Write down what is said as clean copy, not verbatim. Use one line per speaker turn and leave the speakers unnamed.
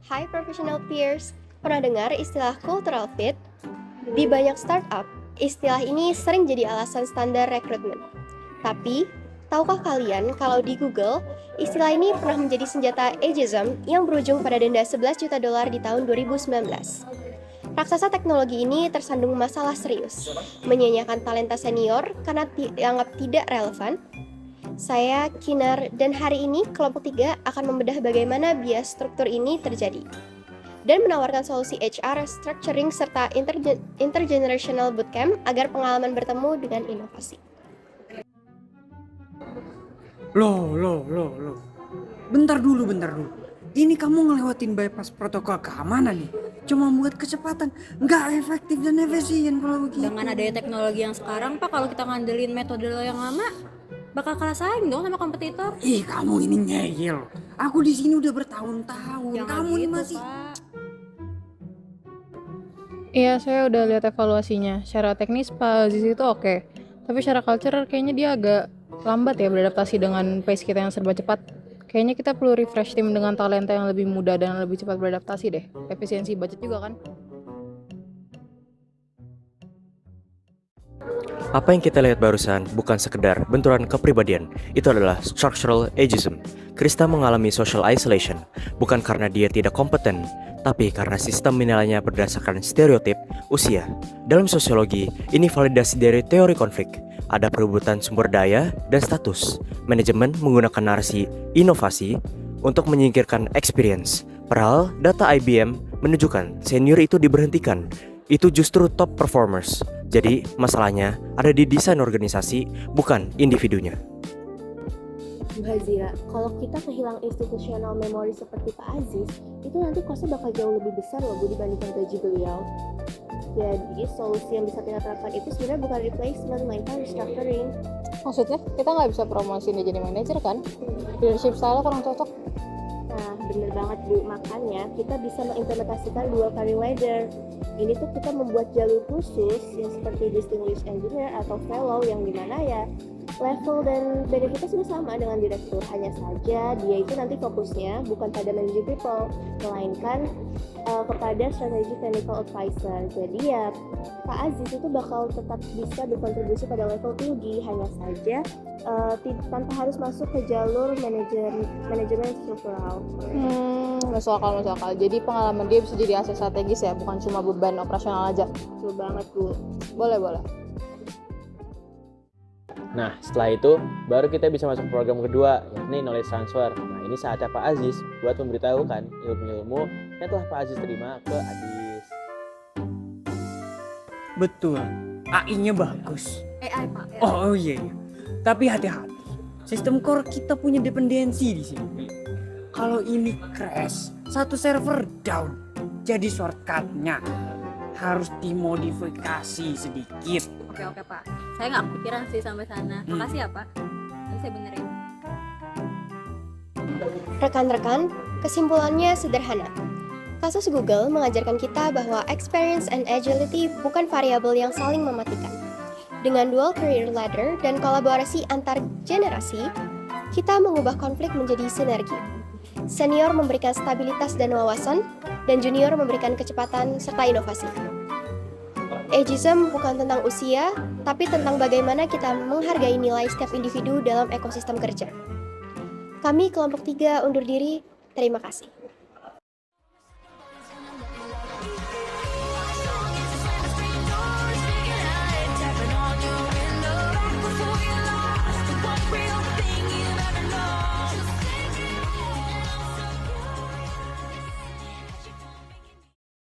Hai professional peers, pernah dengar istilah cultural fit? Di banyak startup, istilah ini sering jadi alasan standar rekrutmen. Tapi, tahukah kalian kalau di Google, istilah ini pernah menjadi senjata ageism yang berujung pada denda 11 juta dolar di tahun 2019. Raksasa teknologi ini tersandung masalah serius, menyia-nyiakan talenta senior karena dianggap tidak relevan. Saya Kinar dan hari ini kelompok 3 akan membedah bagaimana bias struktur ini terjadi dan menawarkan solusi HR, structuring, serta intergenerational bootcamp agar pengalaman bertemu dengan inovasi.
Loh. Bentar dulu. Ini kamu ngelewatin bypass protokol keamanan nih. Cuma buat kecepatan, nggak efektif dan efisien kalau begitu.
Dengan adanya teknologi yang sekarang, Pak, kalau kita ngandelin metode yang lama, bakal kalah saing dong sama kompetitor.
Ih, kamu ini ngeyel. Aku di sini udah bertahun-tahun.
Yang
Kamu ini masih.
Pak.
Iya, saya udah lihat evaluasinya. Secara teknis Pak Aziz itu oke. Tapi secara culture kayaknya dia agak lambat ya beradaptasi dengan pace kita yang serba cepat. Kayaknya kita perlu refresh tim dengan talenta yang lebih muda dan lebih cepat beradaptasi deh. Efisiensi budget juga kan.
Apa yang kita lihat barusan bukan sekedar benturan kepribadian, itu adalah structural ageism. Krista mengalami social isolation, bukan karena dia tidak kompeten, tapi karena sistem menilainya berdasarkan stereotip usia. Dalam sosiologi, ini validasi dari teori konflik. Ada perebutan sumber daya dan status. Manajemen menggunakan narasi inovasi untuk menyingkirkan experience. Padahal data IBM menunjukkan senior itu diberhentikan. Itu justru top performers. Jadi masalahnya ada di desain organisasi, bukan individunya.
Bu Hazira, kalau kita kehilangan institutional memory seperti Pak Aziz, itu nanti kosnya bakal jauh lebih besar loh Bu dibandingkan gaji beliau. Jadi solusi yang bisa kita terapkan itu sebenarnya bukan replacement, melainkan restructuring.
Maksudnya kita nggak bisa promosiin dia jadi manajer kan? Leadership style kurang cocok.
Nah, bener banget Bu, makanya kita bisa mengimplementasikan dual career ladder. Ini tuh kita membuat jalur khusus yang seperti distinguished engineer atau fellow yang dimana ya level dan benefitnya sudah sama dengan direktur, hanya saja dia itu nanti fokusnya bukan pada managing people, melainkan kepada strategic technical advisor. Jadi ya Pak Aziz itu bakal tetap bisa berkontribusi pada level tinggi, hanya saja tanpa harus masuk ke jalur manajemen struktural.
Masuk akal. Jadi pengalaman dia bisa jadi aset strategis ya, bukan cuma beban operasional aja.
Betul banget Bu.
Boleh.
Nah, setelah itu, baru kita bisa masuk program kedua, yakni knowledge transfer. Nah, ini saatnya Pak Aziz buat memberitahukan ilmu-ilmu yang telah Pak Aziz terima ke Adis.
Betul. AI-nya bagus.
AI, Pak.
Oh iya. Tapi hati-hati. Sistem core kita punya dependensi di sini. Kalau ini crash, satu server down. Jadi shortcut-nya harus dimodifikasi sedikit.
Oke, Pak. Saya nggak kepikiran sih sampai sana. Makasih ya, Pak. Nanti saya benerin.
Rekan-rekan, kesimpulannya sederhana. Kasus Google mengajarkan kita bahwa experience and agility bukan variabel yang saling mematikan. Dengan dual career ladder dan kolaborasi antar generasi, kita mengubah konflik menjadi sinergi. Senior memberikan stabilitas dan wawasan, dan junior memberikan kecepatan serta inovasi. Ageism bukan tentang usia, tapi tentang bagaimana kita menghargai nilai setiap individu dalam ekosistem kerja. Kami kelompok 3 undur diri, terima kasih.